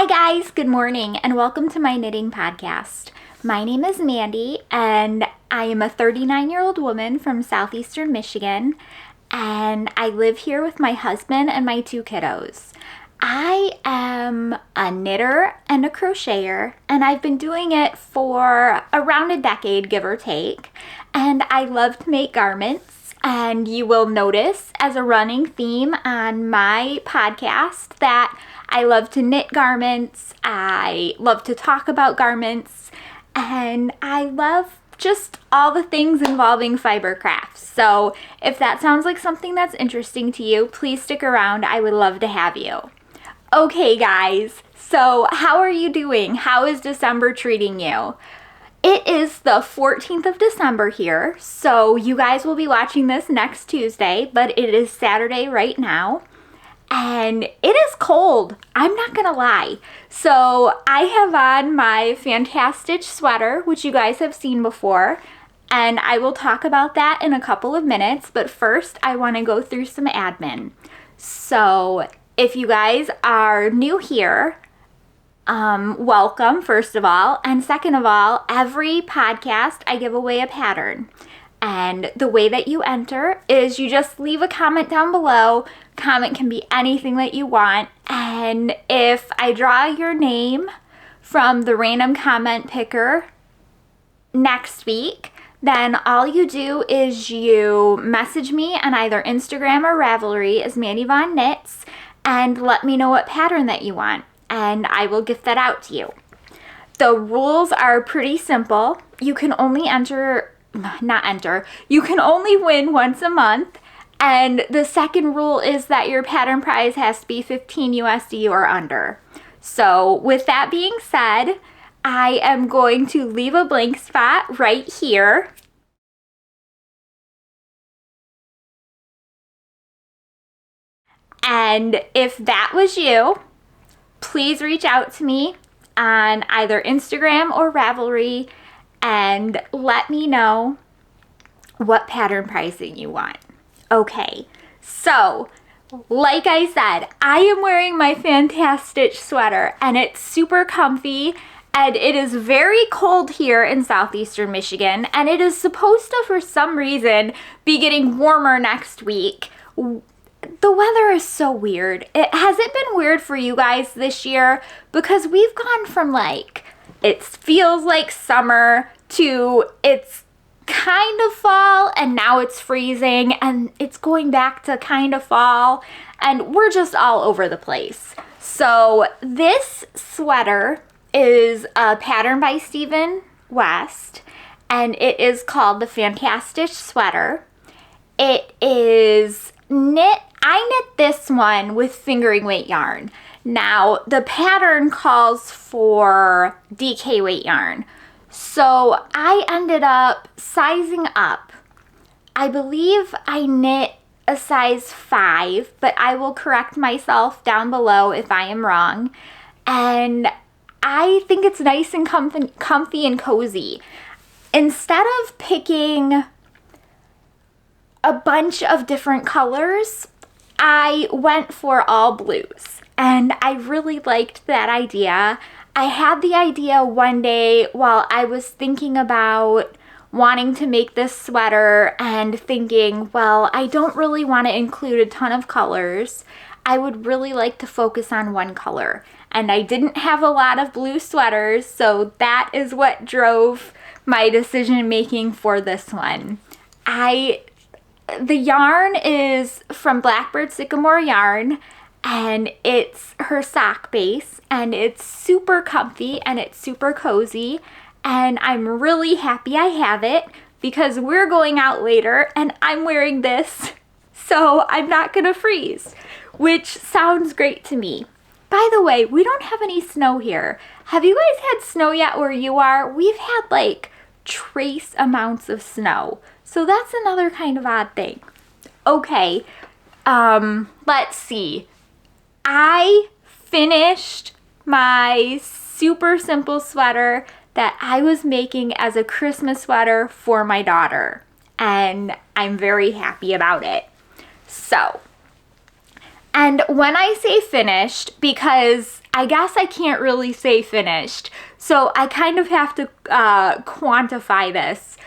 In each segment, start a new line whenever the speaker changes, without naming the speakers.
Hi guys, good morning and welcome to my knitting podcast. My name is Mandy and I am a 39-year-old woman from southeastern Michigan and I live here with my husband and my two kiddos. I am a knitter and a crocheter and I've been doing it for around a decade, give or take, and I love to make garments. And you will notice as a running theme on my podcast that I love to knit garments, I love to talk about garments, and I love just all the things involving fiber crafts. So if that sounds like something that's interesting to you, please stick around. I would love to have you. Okay guys, so how are you doing? How is December treating you? It is the 14th of December here, so you guys will be watching this next Tuesday, but it is Saturday right now. And it is cold, I'm not gonna lie. So I have on my Fantastitch sweater, which you guys have seen before, and I will talk about that in a couple of minutes, but first I wanna go through some admin. So if you guys are new here, welcome first of all, and second of all, every podcast I give away a pattern. And the way that you enter is you just leave a comment down below. Comment can be anything that you want. And if I draw your name from the random comment picker next week, then all you do is you message me on either Instagram or Ravelry as Mandy Von Knits and let me know what pattern that you want. And I will gift that out to you. The rules are pretty simple. You can only you can only win once a month. And the second rule is that your pattern prize has to be 15 USD or under. So with that being said, I am going to leave a blank spot right here. And if that was you, please reach out to me on either Instagram or Ravelry and let me know what pattern pricing you want. Okay, so like I said, I am wearing my Fantastitch sweater and it's super comfy and it is very cold here in southeastern Michigan and it is supposed to, for some reason, be getting warmer next week. The weather is so weird. Has it been weird for you guys this year? Because we've gone from like, it feels like summer to it's kind of fall and now it's freezing and it's going back to kind of fall and we're just all over the place. So this sweater is a pattern by Stephen West and it is called the Fantastitch sweater. It is I knit this one with fingering weight yarn. Now, the pattern calls for DK weight yarn. So I ended up sizing up. I believe I knit a size 5, but I will correct myself down below if I am wrong. And I think it's nice and comfy and cozy. Instead of picking a bunch of different colors, I went for all blues and I really liked that idea. I had the idea one day while I was thinking about wanting to make this sweater and thinking, well, I don't really want to include a ton of colors. I would really like to focus on one color. And I didn't have a lot of blue sweaters, so that is what drove my decision making for this one. The yarn is from Blackbird Sycamore Yarn and it's her sock base and it's super comfy and it's super cozy and I'm really happy I have it because we're going out later and I'm wearing this so I'm not gonna freeze, which sounds great to me. By the way, we don't have any snow here. Have you guys had snow yet where you are? We've had like trace amounts of snow. So that's another kind of odd thing. Okay, let's see. I finished my super simple sweater that I was making as a Christmas sweater for my daughter. And I'm very happy about it. So, and when I say finished, because I guess I can't really say finished. So I kind of have to quantify this.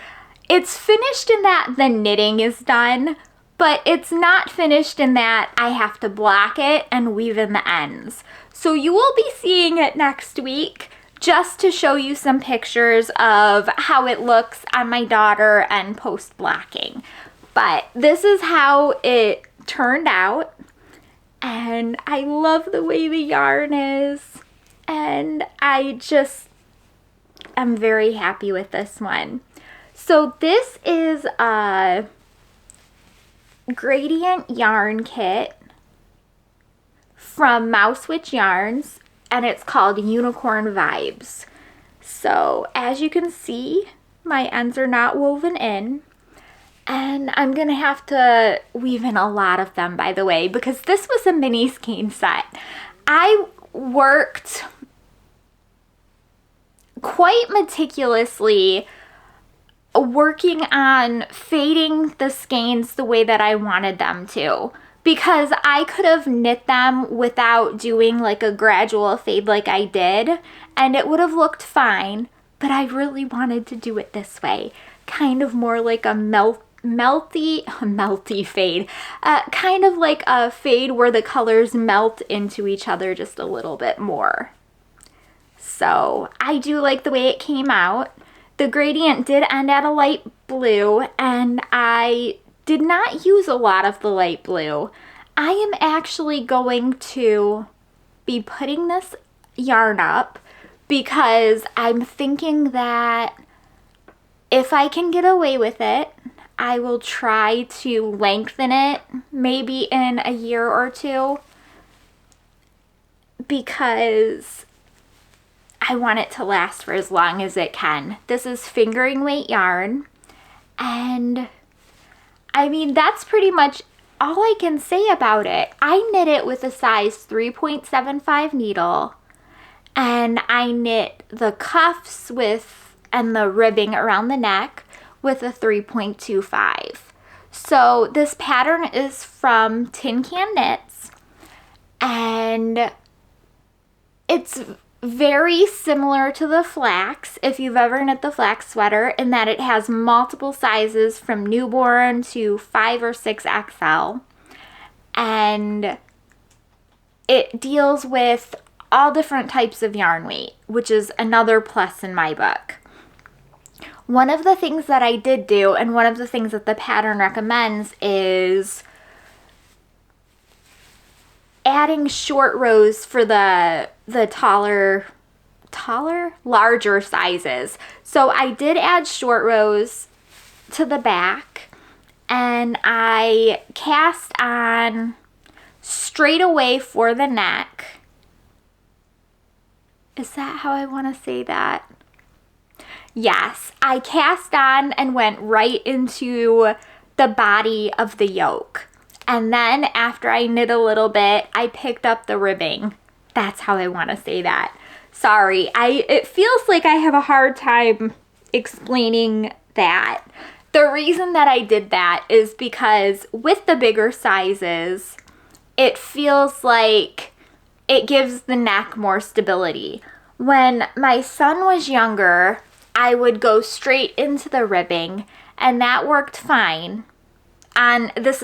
It's finished in that the knitting is done, but it's not finished in that I have to block it and weave in the ends. So you will be seeing it next week, just to show you some pictures of how it looks on my daughter and post blocking. But this is how it turned out, and I love the way the yarn is, and I just am very happy with this one. So this is a gradient yarn kit from Mouse Witch Yarns, and it's called Unicorn Vibes. So as you can see, my ends are not woven in, and I'm gonna have to weave in a lot of them, by the way, because this was a mini skein set. I worked quite meticulously working on fading the skeins the way that I wanted them to, because I could have knit them without doing like a gradual fade like I did, and it would have looked fine, but I really wanted to do it this way, kind of more like a melty fade, kind of like a fade where the colors melt into each other just a little bit more. So I do like the way it came out. The gradient did end at a light blue, and I did not use a lot of the light blue. I am actually going to be putting this yarn up because I'm thinking that if I can get away with it, I will try to lengthen it maybe in a year or two, because I want it to last for as long as it can. This is fingering weight yarn, and I mean, that's pretty much all I can say about it. I knit it with a size 3.75 needle, and I knit the cuffs and the ribbing around the neck with a 3.25. So this pattern is from Tin Can Knits, and it's very similar to the flax, if you've ever knit the flax sweater, in that it has multiple sizes from newborn to 5 or 6XL, and it deals with all different types of yarn weight, which is another plus in my book. One of the things that I did do, and one of the things that the pattern recommends, is adding short rows for the larger sizes. So I did add short rows to the back, and I cast on straight away for the neck. Is that how I want to say that? Yes, I cast on and went right into the body of the yoke. And then after I knit a little bit, I picked up the ribbing. That's how I want to say that. Sorry, it feels like I have a hard time explaining that. The reason that I did that is because with the bigger sizes, it feels like it gives the neck more stability. When my son was younger, I would go straight into the ribbing, and that worked fine. And this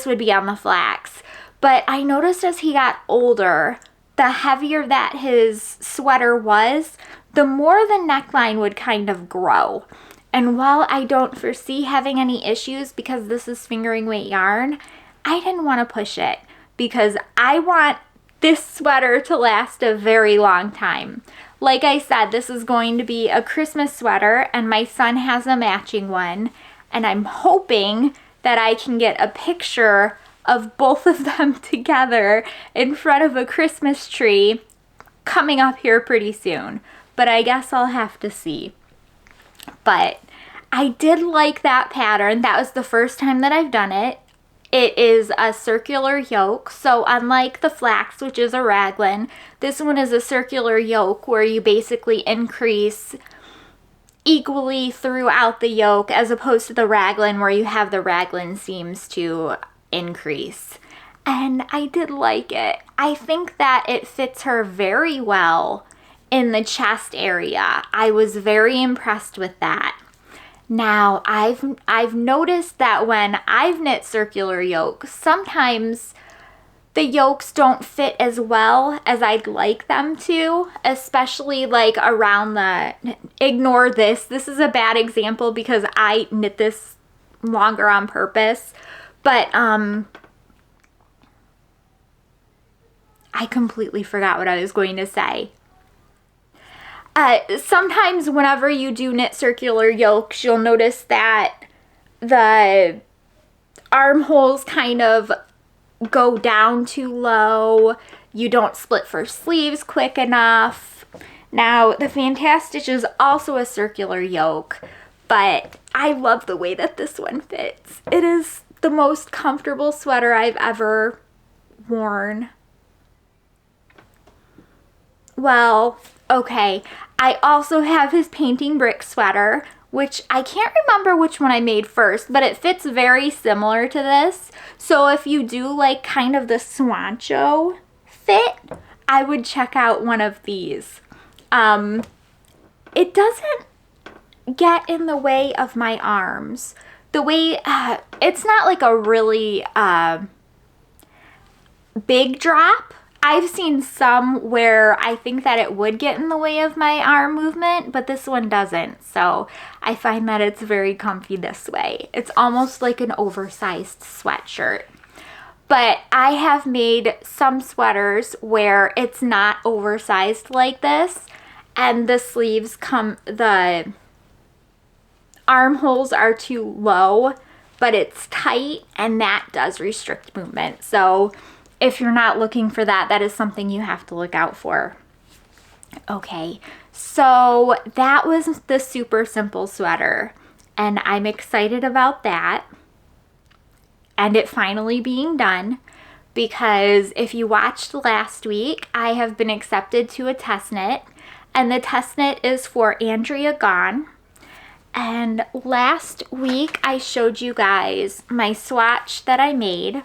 would be on the flax. But I noticed as he got older, the heavier that his sweater was, the more the neckline would kind of grow. And while I don't foresee having any issues because this is fingering weight yarn, I didn't want to push it because I want this sweater to last a very long time. Like I said, this is going to be a Christmas sweater, and my son has a matching one, and I'm hoping that I can get a picture of both of them together in front of a Christmas tree coming up here pretty soon. But I guess I'll have to see. But I did like that pattern. That was the first time that I've done it. It is a circular yoke, so unlike the flax, which is a raglan, this one is a circular yoke where you basically increase equally throughout the yoke, as opposed to the raglan where you have the raglan seams to increase. and I did like it. I think that it fits her very well in the chest area. I was very impressed with that. Now, I've noticed that when I've knit circular yoke, sometimes the yokes don't fit as well as I'd like them to, especially like around the, ignore this. This is a bad example because I knit this longer on purpose, but I completely forgot what I was going to say. Sometimes whenever you do knit circular yokes, you'll notice that the armholes kind of go down too low. You don't split for sleeves quick enough. Now, the Fantastitch is also a circular yoke, but I love the way that this one fits. It is the most comfortable sweater I've ever worn. Well, okay, I also have his painting brick sweater, which I can't remember which one I made first, but it fits very similar to this. So if you do like kind of the Swancho fit, I would check out one of these. It doesn't get in the way of my arms. The way, it's not like a really big drop. I've seen some where I think that it would get in the way of my arm movement, but this one doesn't. So I find that it's very comfy this way. It's almost like an oversized sweatshirt. But I have made some sweaters where it's not oversized like this, and the sleeves the armholes are too low, but it's tight, and that does restrict movement. So if you're not looking for that, that is something you have to look out for. Okay, so that was the super simple sweater, and I'm excited about that and it finally being done, because if you watched last week, I have been accepted to a test knit, and the test knit is for Andrea Gone. And last week I showed you guys my swatch that I made,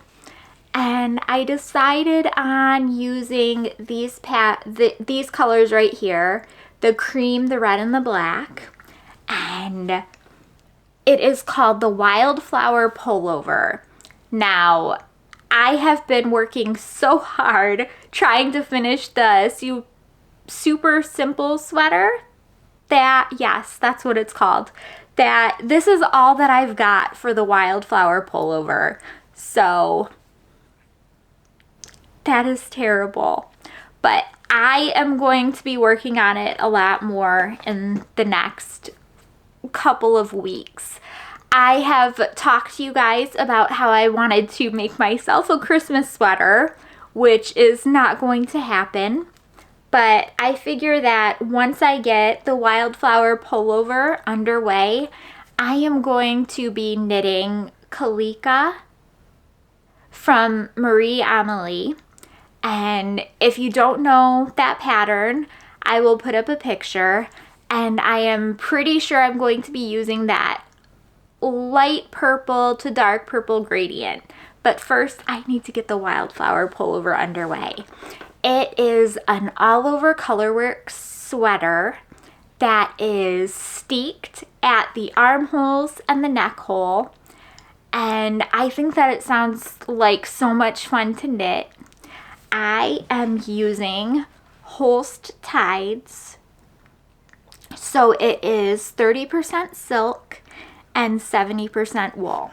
and I decided on using these colors right here, the cream, the red, and the black. And it is called the Wildflower Pullover. Now, I have been working so hard trying to finish the super simple sweater that, yes, that's what it's called, that this is all that I've got for the Wildflower Pullover. So that is terrible, but I am going to be working on it a lot more in the next couple of weeks. I have talked to you guys about how I wanted to make myself a Christmas sweater, which is not going to happen, but I figure that once I get the Wildflower Pullover underway, I am going to be knitting Kalika from Amelie. And if you don't know that pattern, I will put up a picture, and I am pretty sure I'm going to be using that light purple to dark purple gradient. But first, I need to get the Wildflower Pullover underway. It is an all-over colorwork sweater that is steeked at the armholes and the neck hole, and I think that it sounds like so much fun to knit. I am using Holst Tides, so it is 30% silk and 70% wool,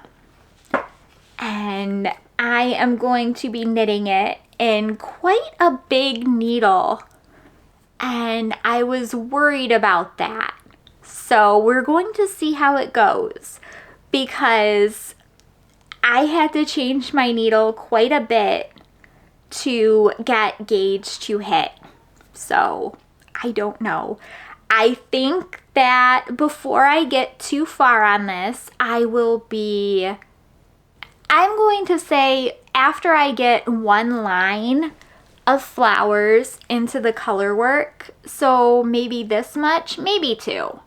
and I am going to be knitting it in quite a big needle, and I was worried about that. So we're going to see how it goes, because I had to change my needle quite a bit to get gauge to hit. So I don't know. I think that before I get too far on this, I'm going to say after I get one line of flowers into the color work, so maybe this much, maybe two.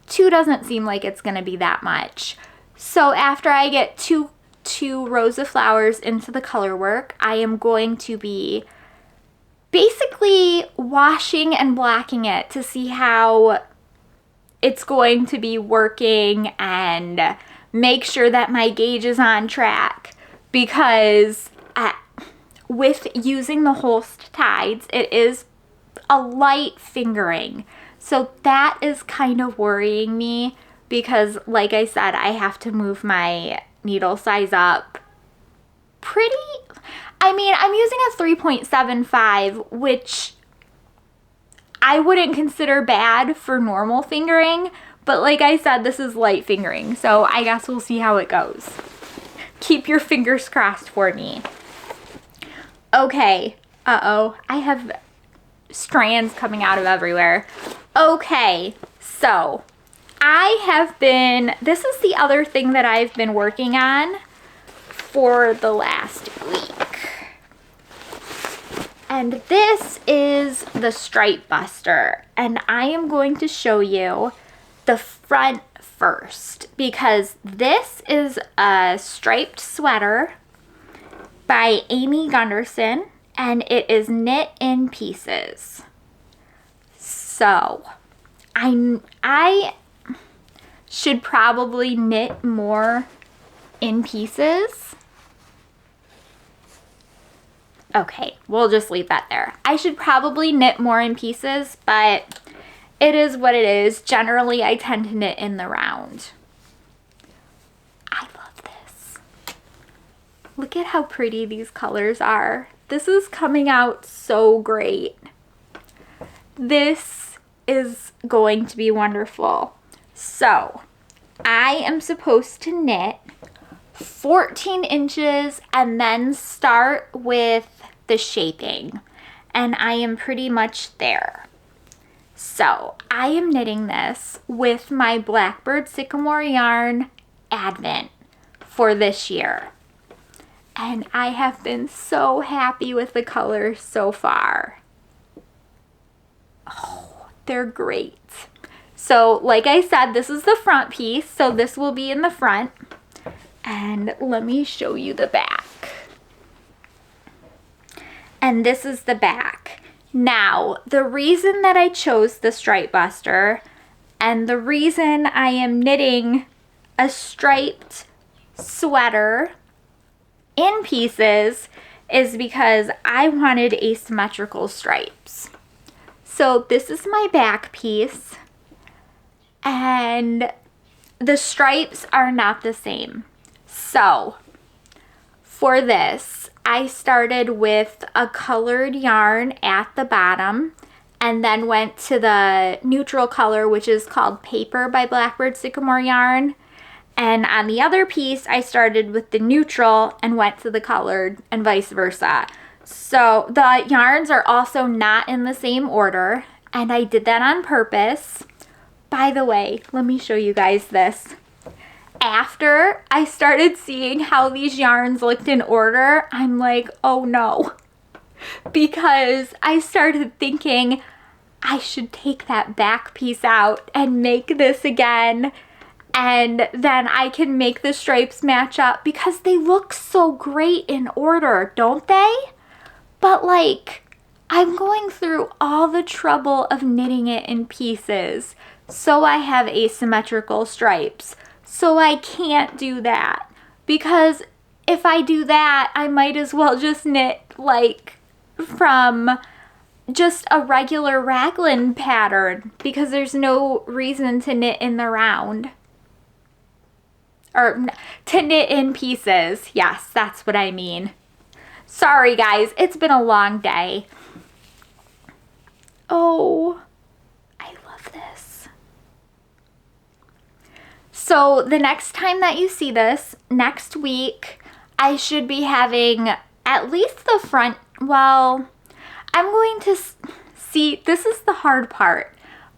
Two doesn't seem like it's going to be that much. So after I get two 2 rows of flowers into the color work, I am going to be basically washing and blacking it to see how it's going to be working and make sure that my gauge is on track, because with using the Holst Tides, it is a light fingering. So that is kind of worrying me because, like I said, I have to move my needle size up pretty. I mean, I'm using a 3.75, which I wouldn't consider bad for normal fingering, but like I said, this is light fingering, so I guess we'll see how it goes. Keep your fingers crossed for me. Okay, I have strands coming out of everywhere. Okay, so this is the other thing that I've been working on for the last week. And this is the Stripebuster, and I am going to show you the front first because this is a striped sweater by Amy Gunderson, and it is knit in pieces. So I should probably knit more in pieces. Okay, we'll just leave that there. I should probably knit more in pieces, but it is what it is. Generally, I tend to knit in the round. I love this. Look at how pretty these colors are. This is coming out so great. This is going to be wonderful. So, I am supposed to knit 14 inches and then start with the shaping, and I am pretty much there. So I am knitting this with my Blackbird Sycamore yarn Advent for this year, and I have been so happy with the colors so far. Oh, they're great. So like I said, this is the front piece, so this will be in the front. And let me show you the back. And this is the back. Now, the reason that I chose the Stripebuster and the reason I am knitting a striped sweater in pieces is because I wanted asymmetrical stripes. So this is my back piece, and the stripes are not the same. So for this, I started with a colored yarn at the bottom and then went to the neutral color, which is called Paper by Blackbird Sycamore yarn. And on the other piece, I started with the neutral and went to the colored and vice versa. So the yarns are also not in the same order, and I did that on purpose. By the way, let me show you guys this. After I started seeing how these yarns looked in order, I'm like, oh no. Because I started thinking I should take that back piece out and make this again. And then I can make the stripes match up because they look so great in order, don't they? But like, I'm going through all the trouble of knitting it in pieces so I have asymmetrical stripes. So I can't do that, because if I do that, I might as well just knit like from just a regular raglan pattern, because there's no reason to knit in the round. Or to knit in pieces. Yes, that's what I mean. Sorry guys, it's been a long day. Oh, I love this. So the next time that you see this, next week, I should be having at least the front, well, I'm going to see, this is the hard part.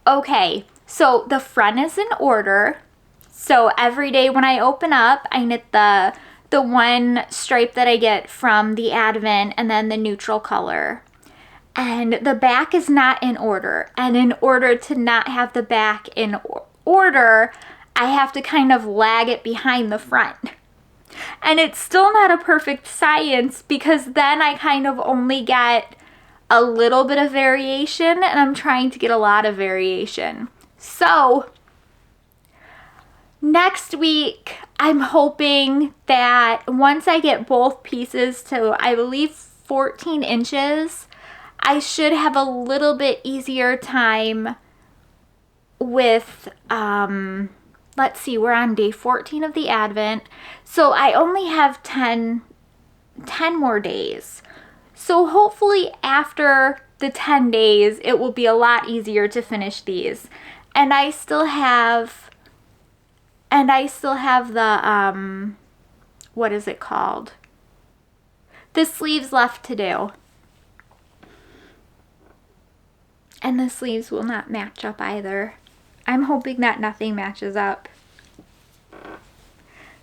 Okay, so the front is in order. So every day when I open up, I knit the one stripe that I get from the Advent and then the neutral color. And the back is not in order. And in order to not have the back in order, I have to kind of lag it behind the front. And it's still not a perfect science because then I kind of only get a little bit of variation and I'm trying to get a lot of variation. So next week, I'm hoping that once I get both pieces to, I believe, 14 inches, I should have a little bit easier time with, let's see, we're on day 14 of the Advent. So I only have 10 more days. So hopefully after the 10 days, it will be a lot easier to finish these. And I still have the, what is it called? The sleeves left to do. And the sleeves will not match up either. I'm hoping that nothing matches up.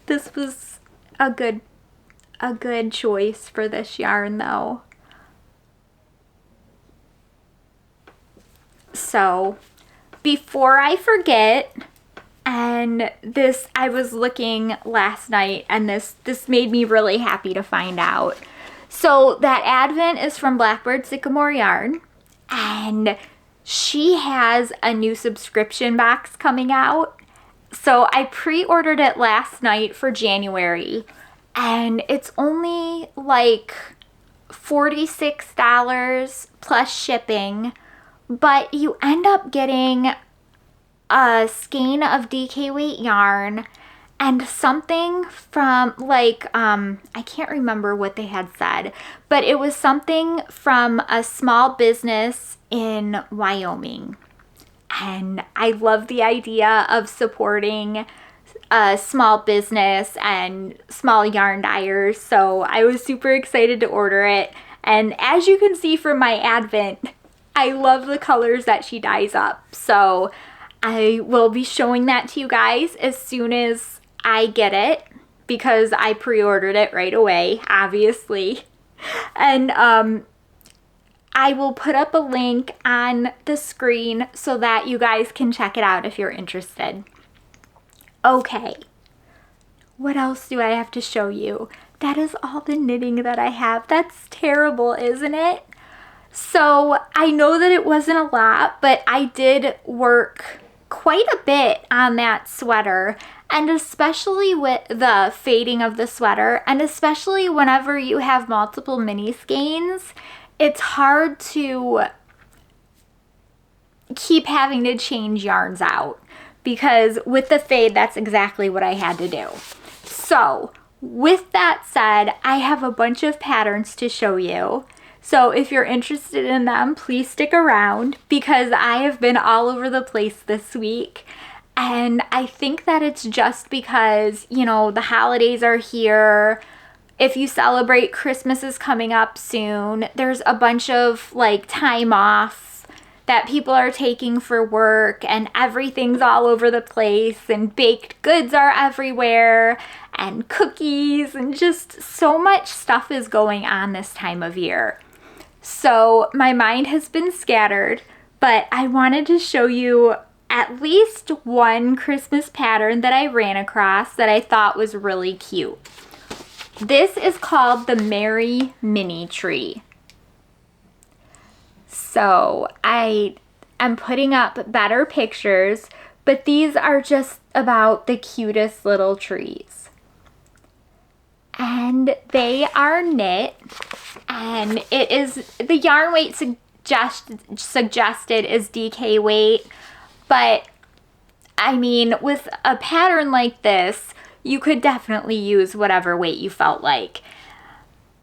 This was a good choice for this yarn though. So before I forget, and this, I was looking last night and this made me really happy to find out. So that Advent is from Blackbird Sycamore Yarn, and she has a new subscription box coming out. So I pre-ordered it last night for January, and it's only like $46 plus shipping, but you end up getting a skein of DK weight yarn and something from like, I can't remember what they had said, but it was something from a small business in Wyoming. And I love the idea of supporting a small business and small yarn dyers. So I was super excited to order it. And as you can see from my Advent, I love the colors that she dyes up. So I will be showing that to you guys as soon as I get it, because I pre-ordered it right away, obviously. And I will put up a link on the screen so that you guys can check it out if you're interested. Okay, what else do I have to show you? That is all the knitting that I have. That's terrible, isn't it? So I know that it wasn't a lot, but I did work quite a bit on that sweater, and especially with the fading of the sweater, and especially whenever you have multiple mini skeins, it's hard to keep having to change yarns out, because with the fade, that's exactly what I had to do. So with that said, I have a bunch of patterns to show you. So if you're interested in them, please stick around, because I have been all over the place this week. And I think that it's just because, you know, the holidays are here. If you celebrate, Christmas is coming up soon. There's a bunch of like time off that people are taking for work, and everything's all over the place, and baked goods are everywhere, and cookies, and just so much stuff is going on this time of year. So my mind has been scattered, but I wanted to show you at least one Christmas pattern that I ran across that I thought was really cute. This is called the Merry Mini Tree. So I am putting up better pictures, but these are just about the cutest little trees. And they are knit, and it is, the yarn weight suggested is DK weight, but I mean, with a pattern like this, you could definitely use whatever weight you felt like.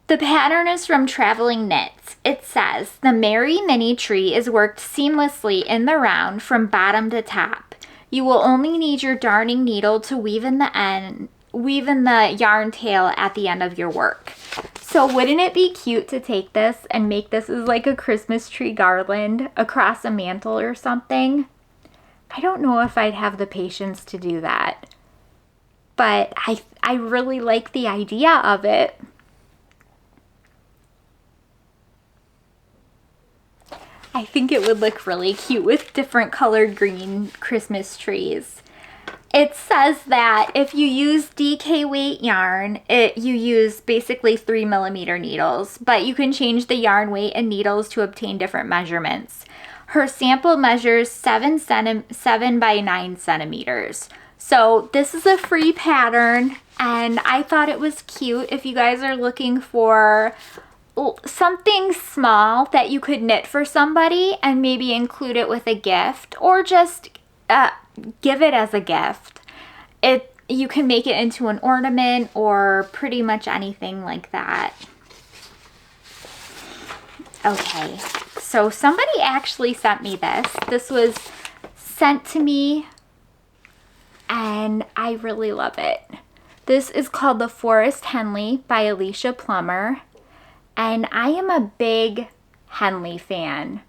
The pattern is from Traveling Knits. It says, the Merry Mini Tree is worked seamlessly in the round from bottom to top. You will only need your darning needle to weave in the yarn tail at the end of your work. So wouldn't it be cute to take this and make this as like a Christmas tree garland across a mantle or something? I don't know if I'd have the patience to do that, but I really like the idea of it. I think it would look really cute with different colored green Christmas trees. It says that if you use DK weight yarn, you use basically 3mm needles, but you can change the yarn weight and needles to obtain different measurements. Her sample measures 7 by 9 centimeters. So this is a free pattern, and I thought it was cute if you guys are looking for something small that you could knit for somebody and maybe include it with a gift, or just give it as a gift. You can make it into an ornament or pretty much anything like that. Okay, so somebody actually sent me this. This was sent to me and I really love it. This is called The Forest Henley by Alicia Pummer, and I am a big Henley fan.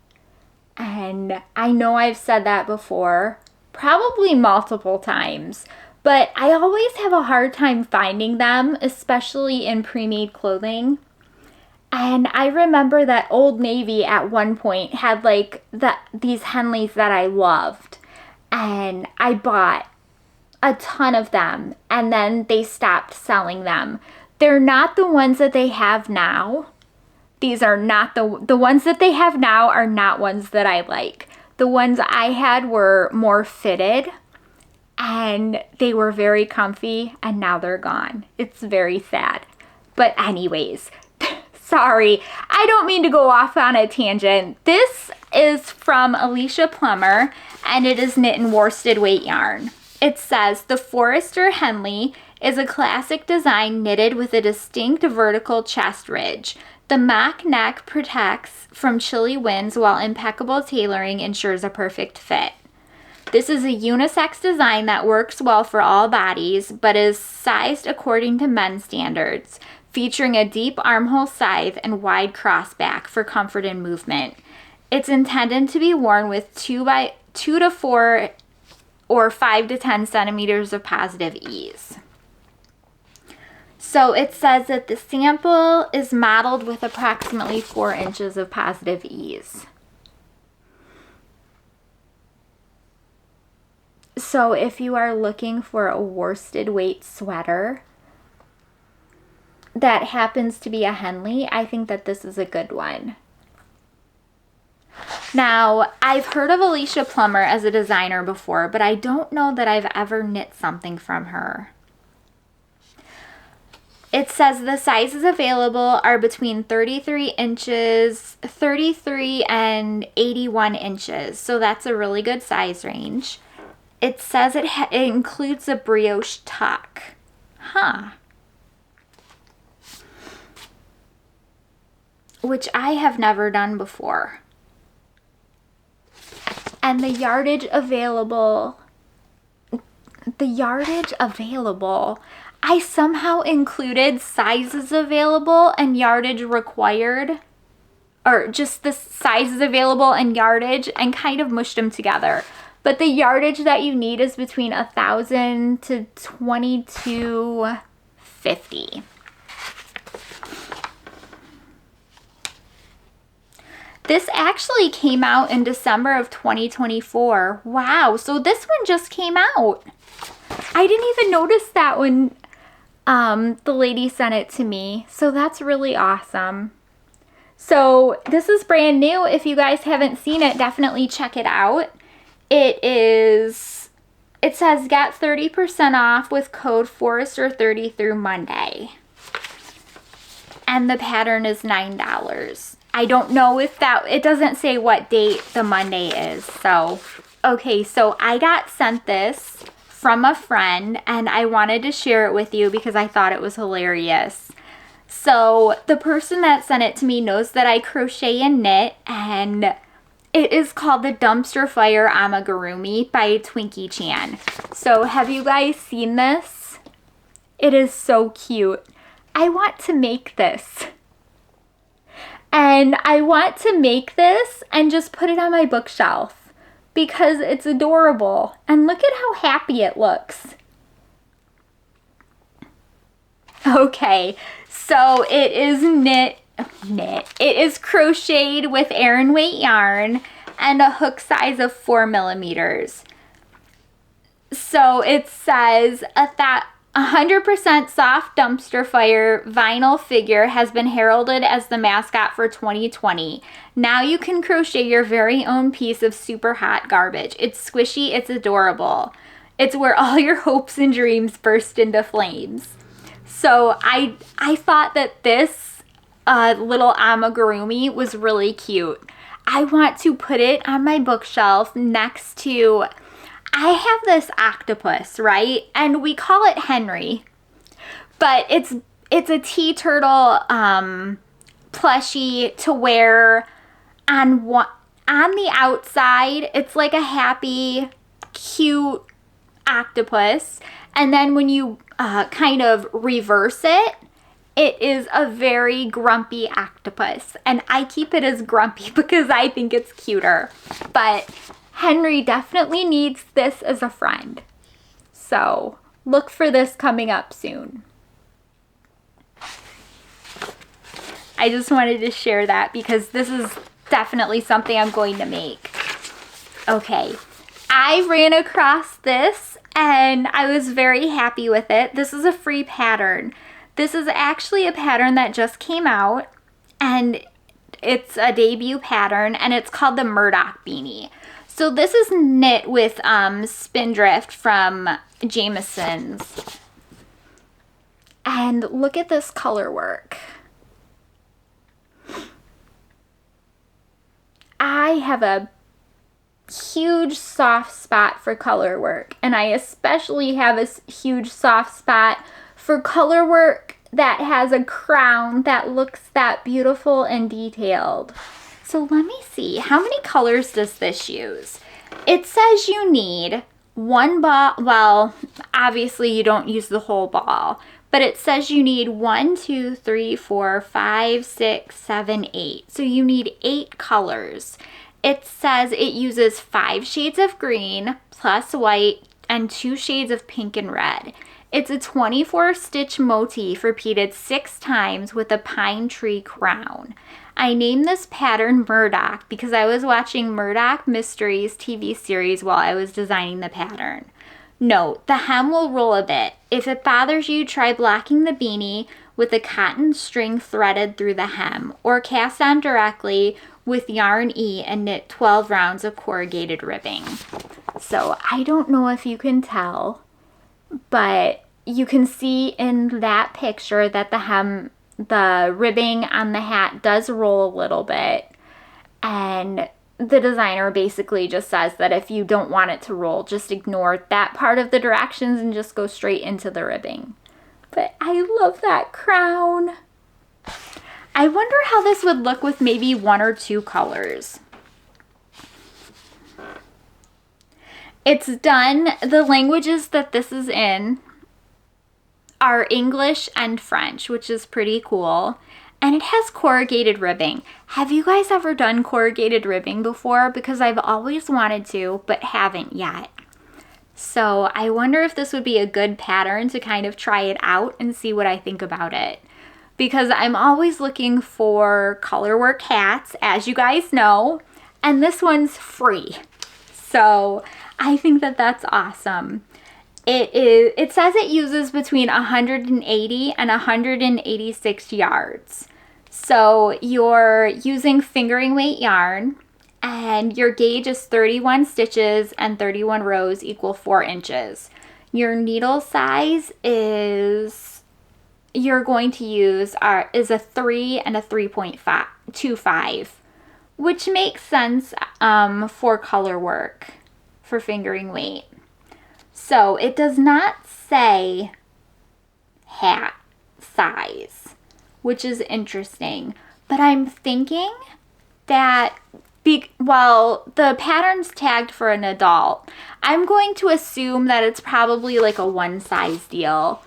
And I know I've said that before, probably multiple times, but I always have a hard time finding them, especially in pre-made clothing. And I remember that Old Navy at one point had like these Henleys that I loved, and I bought a ton of them, and then they stopped selling them. They're not the ones that they have now. These are not the ones that they have now are not ones that I like. The ones I had were more fitted, and they were very comfy, and now they're gone. It's very sad. But anyways, sorry, I don't mean to go off on a tangent. This is from Alicia Pummer, and it is knit in worsted weight yarn. It says, the Forester Henley is a classic design knitted with a distinct vertical chest ridge. The mock neck protects from chilly winds while impeccable tailoring ensures a perfect fit. This is a unisex design that works well for all bodies, but is sized according to men's standards, featuring a deep armhole scythe and wide crossback for comfort and movement. It's intended to be worn with 2 to 4 or 5 to 10 centimeters of positive ease. So it says that the sample is modeled with approximately 4 inches of positive ease. So if you are looking for a worsted weight sweater that happens to be a Henley, I think that this is a good one. Now, I've heard of Alicia Pummer as a designer before, but I don't know that I've ever knit something from her. It says the sizes available are between 33 and 81 inches, so that's a really good size range. It says it includes a brioche tuck. Huh. Which I have never done before. And the yardage available, I somehow included sizes available and yardage required, or just the sizes available and yardage, and kind of mushed them together. But the yardage that you need is between 1,000 to 2,250. This actually came out in December of 2024. Wow, so this one just came out. I didn't even notice that when the lady sent it to me. So that's really awesome. So this is brand new. If you guys haven't seen it, definitely check it out. It says get 30% off with code Forester30 through Monday. And the pattern is $9. I don't know if it doesn't say what date the Monday is. So, okay, so I got sent this from a friend and I wanted to share it with you because I thought it was hilarious. So the person that sent it to me knows that I crochet and knit, and it is called the Dumpster Fire Amigurumi by Twinkie Chan. So have you guys seen this? It is so cute. I want to make this. And I want to make this and just put it on my bookshelf because it's adorable. And look at how happy it looks. Okay, so it is it is crocheted with Aran weight yarn and a hook size of 4 millimeters. So it says 100% soft dumpster fire vinyl figure has been heralded as the mascot for 2020. Now you can crochet your very own piece of super hot garbage. It's squishy, it's adorable. It's where all your hopes and dreams burst into flames. So I thought that this little amigurumi was really cute. I want to put it on my bookshelf next to, I have this octopus, right? And we call it Henry, but it's a tea turtle plushie to wear on the outside. It's like a happy, cute octopus, and then when you kind of reverse it, it is a very grumpy octopus, and I keep it as grumpy because I think it's cuter. But Henry definitely needs this as a friend, so look for this coming up soon. I just wanted to share that because this is definitely something I'm going to make. Okay, I ran across this and I was very happy with it. This is a free pattern. This is actually a pattern that just came out, and it's a debut pattern, and it's called the Murdoch Beanie. So this is knit with Spindrift from Jameson's. And look at this color work. I have a huge soft spot for color work, and I especially have a huge soft spot for color work that has a crown that looks that beautiful and detailed. So let me see, how many colors does this use? It says you need one ball. Well, obviously you don't use the whole ball, but it says you need 1, 2, 3, 4, 5, 6, 7, 8. So you need 8 colors. It says it uses 5 shades of green plus white and 2 shades of pink and red. It's a 24 stitch motif repeated 6 times with a pine tree crown. I named this pattern Murdoch because I was watching Murdoch Mysteries TV series while I was designing the pattern. Note, the hem will roll a bit. If it bothers you, try blocking the beanie with a cotton string threaded through the hem, or cast on directly with yarn E and knit 12 rounds of corrugated ribbing. So I don't know if you can tell, but you can see in that picture that the ribbing on the hat does roll a little bit, and the designer basically just says that if you don't want it to roll, just ignore that part of the directions and just go straight into the ribbing. But I love that crown. I wonder how this would look with maybe 1 or 2 colors. It's done. The languages that this is in are English and French, which is pretty cool. And it has corrugated ribbing. Have you guys ever done corrugated ribbing before? Because I've always wanted to, but haven't yet. So I wonder if this would be a good pattern to kind of try it out and see what I think about it. Because I'm always looking for color work hats, as you guys know, and this one's free. So I think that that's awesome. It says it uses between 180 and 186 yards. So you're using fingering weight yarn, and your gauge is 31 stitches and 31 rows equal 4 inches. Your needle size is, you're going to use is a 3 and a 3.25, which makes sense for color work, for fingering weight. So it does not say hat size, which is interesting. But I'm thinking that, well, the pattern's tagged for an adult, I'm going to assume that it's probably like a one size deal.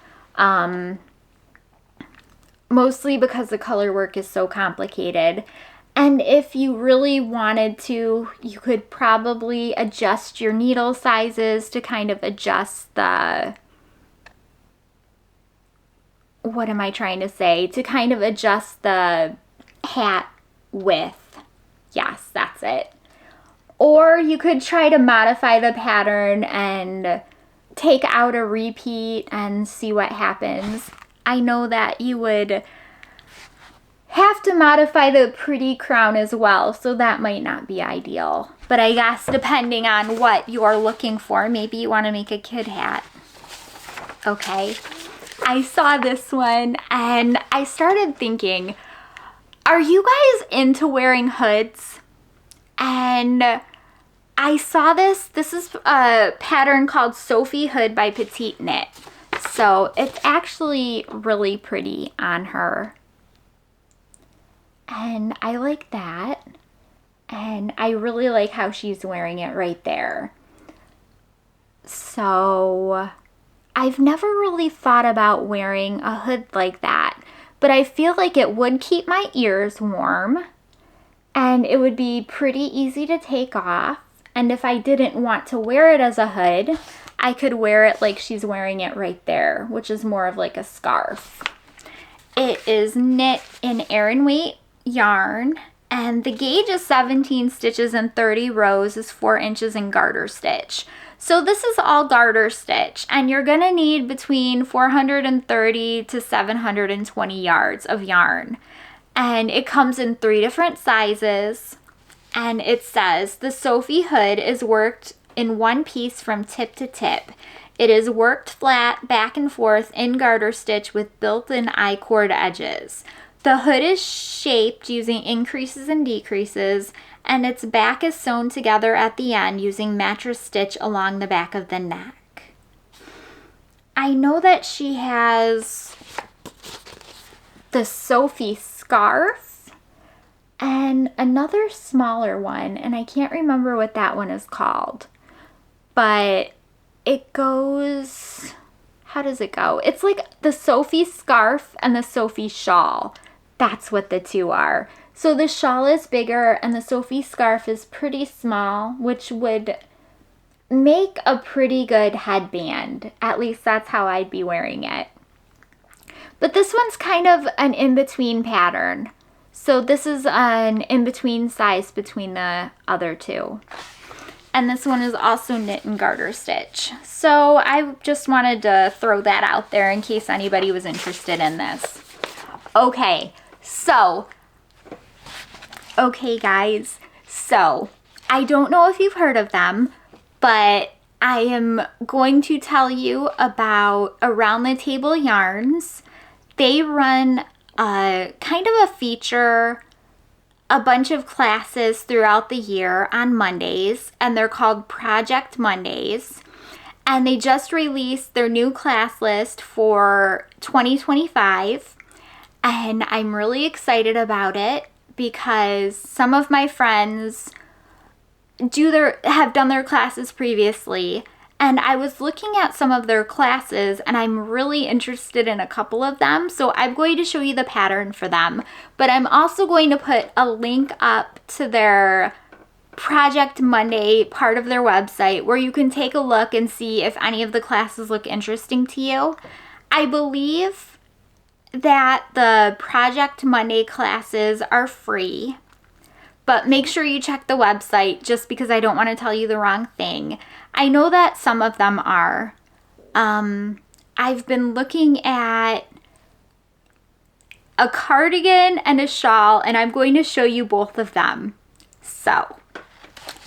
Mostly because the color work is so complicated. And if you really wanted to, you could probably adjust your needle sizes to kind of adjust the, what am I trying to say? To kind of adjust the hat width. Yes, that's it. Or you could try to modify the pattern and take out a repeat and see what happens. I know that you would have to modify the pretty crown as well, so that might not be ideal. But I guess depending on what you're looking for, maybe you want to make a kid hat. Okay, I saw this one and I started thinking, are you guys into wearing hoods? And I saw this. This is a pattern called Sophie Hood by Petite Knit. So it's actually really pretty on her. And I like that. And I really like how she's wearing it right there. So I've never really thought about wearing a hood like that, but I feel like it would keep my ears warm and it would be pretty easy to take off. And if I didn't want to wear it as a hood, I could wear it like she's wearing it right there, which is more of like a scarf. It is knit in Aran weight yarn, and the gauge is 17 stitches and 30 rows is 4 inches in garter stitch. So this is all garter stitch, and you're gonna need between 430 to 720 yards of yarn. And it comes in 3 different sizes, and it says the Sophie hood is worked in one piece from tip to tip. It is worked flat back and forth in garter stitch with built-in I-cord edges. The hood is shaped using increases and decreases, and its back is sewn together at the end using mattress stitch along the back of the neck. I know that she has the Sophie scarf and another smaller one, and I can't remember what that one is called, but it goes, how does it go? It's like the Sophie scarf and the Sophie shawl. That's what the two are. So the shawl is bigger and the Sophie scarf is pretty small, which would make a pretty good headband. At least that's how I'd be wearing it. But this one's kind of an in-between pattern. So this is an in-between size between the other two. And this one is also knit in garter stitch. So I just wanted to throw that out there in case anybody was interested in this. Okay, guys, so I don't know if you've heard of them, but I am going to tell you about Around the Table Yarns. They run kind of a feature, a bunch of classes throughout the year on Mondays, and they're called Project Mondays. And they just released their new class list for 2025, and I'm really excited about it because some of my friends have done their classes previously, and I was looking at some of their classes and I'm really interested in a couple of them, so I'm going to show you the pattern for them. But I'm also going to put a link up to their Project Monday part of their website where you can take a look and see if any of the classes look interesting to you. I believe that the Project Monday classes are free, but make sure you check the website just because I don't want to tell you the wrong thing. I know that some of them are. I've been looking at a cardigan and a shawl, and I'm going to show you both of them. So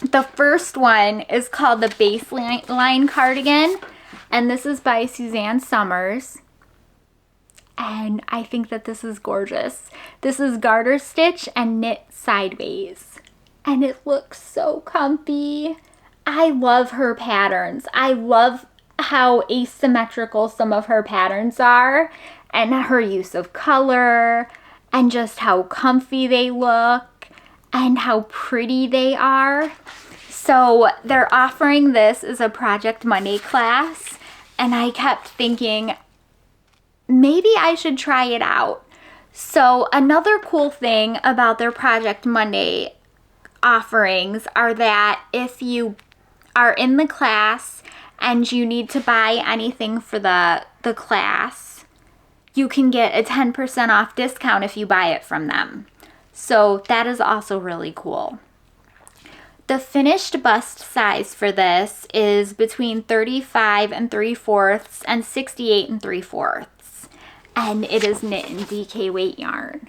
the first one is called the Baseline Cardigan, and this is by Susanne Sommers. And I think that this is gorgeous. This is garter stitch and knit sideways. And it looks so comfy. I love her patterns. I love how asymmetrical some of her patterns are, and her use of color, and just how comfy they look, and how pretty they are. So they're offering this as a Project Monday class, and I kept thinking, maybe I should try it out. So another cool thing about their Project Monday offerings are that if you are in the class and you need to buy anything for the class, you can get a 10% off discount if you buy it from them. So that is also really cool. The finished bust size for this is between 35 3/4 and 68 3/4. And it is knit in DK weight yarn.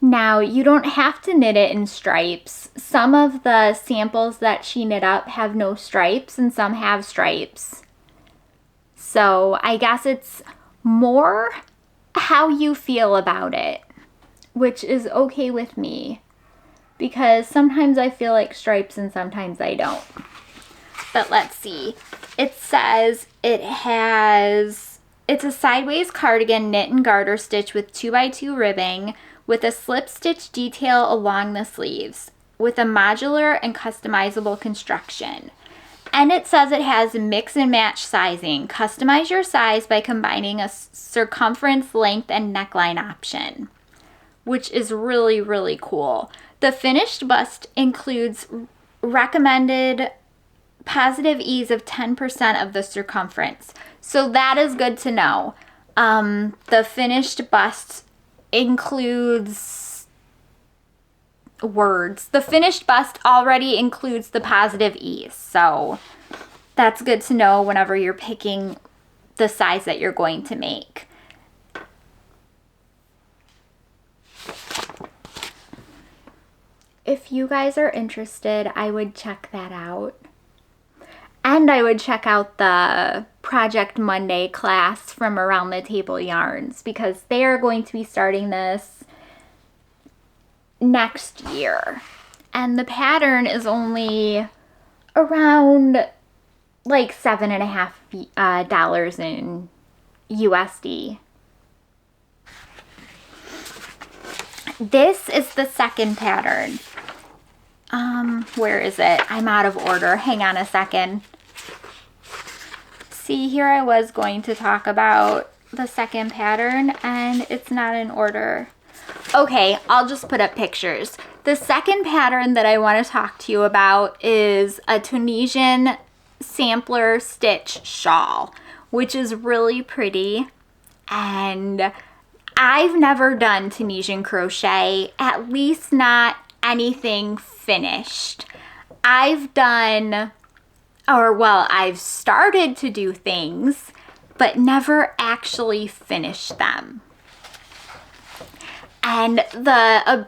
Now, you don't have to knit it in stripes. Some of the samples that she knit up have no stripes and some have stripes. So I guess it's more how you feel about it, which is okay with me, because sometimes I feel like stripes and sometimes I don't. But let's see. It says it's a sideways cardigan knit and garter stitch with 2x2 ribbing with a slip stitch detail along the sleeves with a modular and customizable construction. And it says it has mix and match sizing. Customize your size by combining a circumference, length, and neckline option, which is really, really cool. The finished bust includes recommended positive ease of 10% of the circumference. So that is good to know. The finished bust includes words. The finished bust already includes the positive ease. So that's good to know whenever you're picking the size that you're going to make. If you guys are interested, I would check that out. And I would check out the Project Monday class from Around the Table Yarns, because they are going to be starting this next year. And the pattern is only around like $7.50 in USD. This is the second pattern. Where is it? I'm out of order. Hang on a second. See, here I was going to talk about the second pattern and it's not in order. Okay, I'll just put up pictures. The second pattern that I want to talk to you about is a Tunisian sampler stitch shawl, which is really pretty. And I've never done Tunisian crochet, at least not anything finished. I've started to do things, but never actually finished them. And the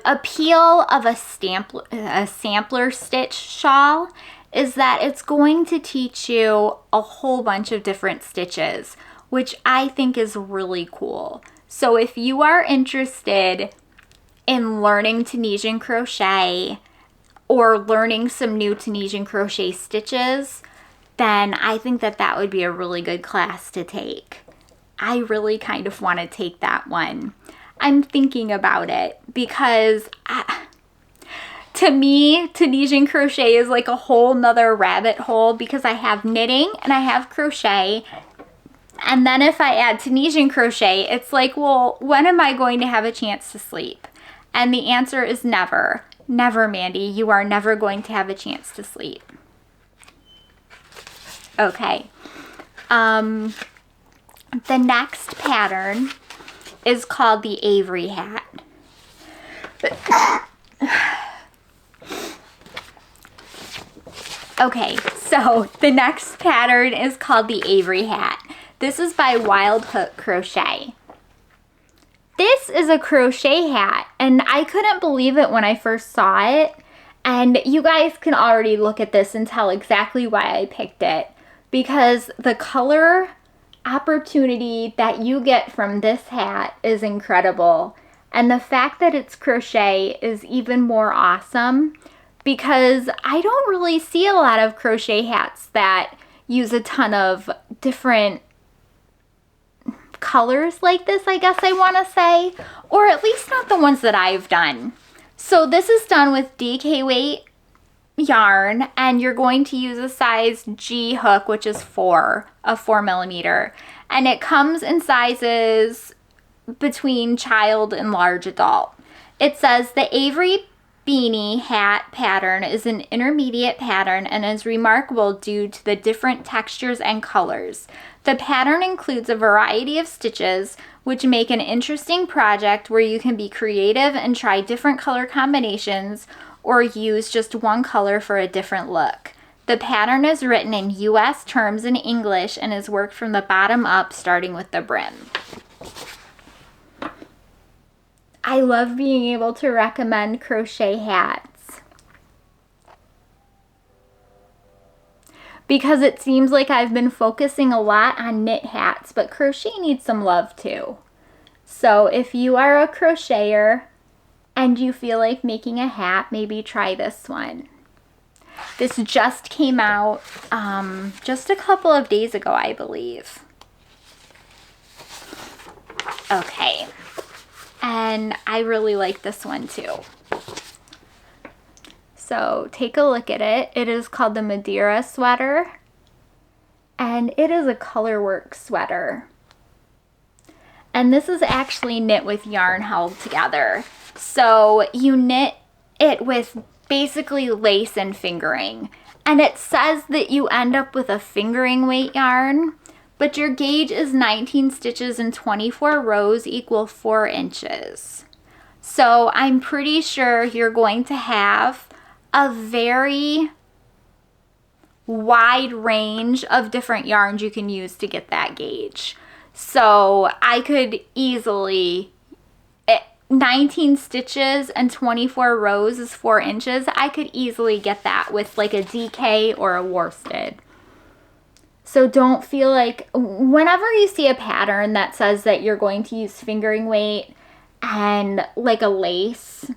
appeal of a sampler stitch shawl is that it's going to teach you a whole bunch of different stitches, which I think is really cool. So if you are interested in learning Tunisian crochet or learning some new Tunisian crochet stitches, then I think that that would be a really good class to take. I really kind of want to take that one. I'm thinking about it because to me, Tunisian crochet is like a whole nother rabbit hole, because I have knitting and I have crochet. And then if I add Tunisian crochet, it's like, well, when am I going to have a chance to sleep? And the answer is never. Never, Mandy. You are never going to have a chance to sleep. Okay. The next pattern is called the Avery hat. Okay, so the next pattern is called the Avery hat. This is by Wild Hook Crochet. This is a crochet hat, and I couldn't believe it when I first saw it. And you guys can already look at this and tell exactly why I picked it, because the color opportunity that you get from this hat is incredible. And the fact that it's crochet is even more awesome, because I don't really see a lot of crochet hats that use a ton of different colors like this, I guess I want to say, or at least not the ones that I've done. So this is done with DK weight yarn, and you're going to use a size G hook, which is a 4mm, and it comes in sizes between child and large adult. It says the Avery beanie hat pattern is an intermediate pattern and is remarkable due to the different textures and colors. The pattern includes a variety of stitches, which make an interesting project where you can be creative and try different color combinations or use just one color for a different look. The pattern is written in US terms in English and is worked from the bottom up, starting with the brim. I love being able to recommend crochet hats because it seems like I've been focusing a lot on knit hats, but crochet needs some love too. So if you are a crocheter and you feel like making a hat, maybe try this one. This just came out just a couple of days ago, I believe. Okay. And I really like this one too. So take a look at it. It is called the Madeira sweater. And it is a colorwork sweater. And this is actually knit with yarn held together. So you knit it with basically lace and fingering. And it says that you end up with a fingering weight yarn, but your gauge is 19 stitches and 24 rows equal 4 inches. So I'm pretty sure you're going to have a very wide range of different yarns you can use to get that gauge. So I could easily, 19 stitches and 24 rows is 4 inches. I could easily get that with like a DK or a worsted. So don't feel like, whenever you see a pattern that says that you're going to use fingering weight and like a lace,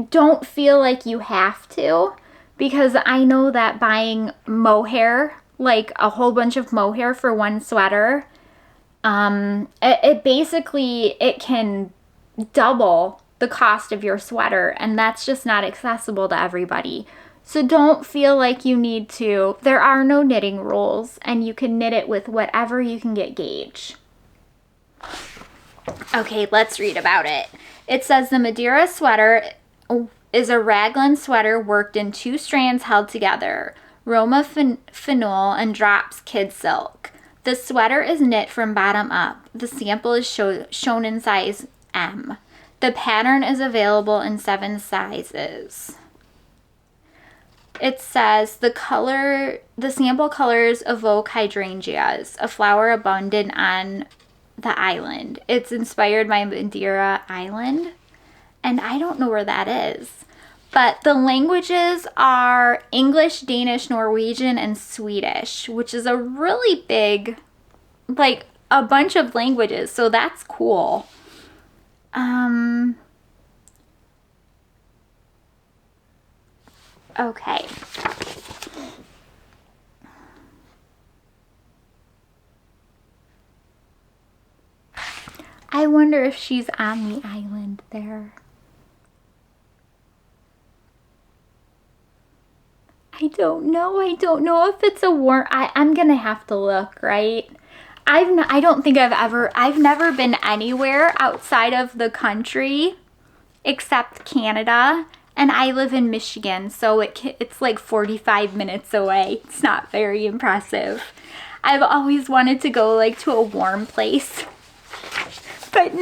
don't feel like you have to, because I know that buying mohair, like a whole bunch of mohair for one sweater, it can double the cost of your sweater, and that's just not accessible to everybody. So don't feel like you need to. There are no knitting rules, and you can knit it with whatever you can get gauge. Okay, let's read about it. It says the Madeira sweater is a raglan sweater worked in 2 strands held together, Roma finool and drops kid silk. The sweater is knit from bottom up. The sample is shown in size M. The pattern is available in 7 sizes. It says the sample colors evoke hydrangeas, a flower abundant on the island. It's inspired by Madeira Island, and I don't know where that is. But the languages are English, Danish, Norwegian, and Swedish, which is a really big, like a bunch of languages, so that's cool. Okay. I wonder if she's on the island there. I don't know. I don't know if it's a warm. I'm gonna have to look, right? I've never been anywhere outside of the country except Canada, and I live in Michigan, so it's like 45 minutes away. It's not very impressive. I've always wanted to go like to a warm place, but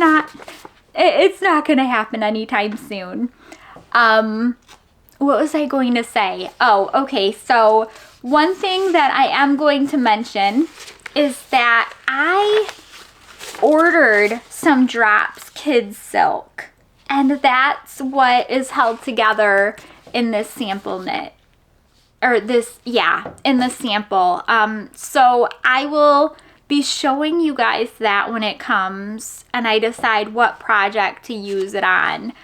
it's not gonna happen anytime soon. What was I going to say? Oh, okay, so one thing that I am going to mention is that I ordered some drops kids silk, and that's what is held together in this sample knit, or in the sample. So I will be showing you guys that when it comes and I decide what project to use it on.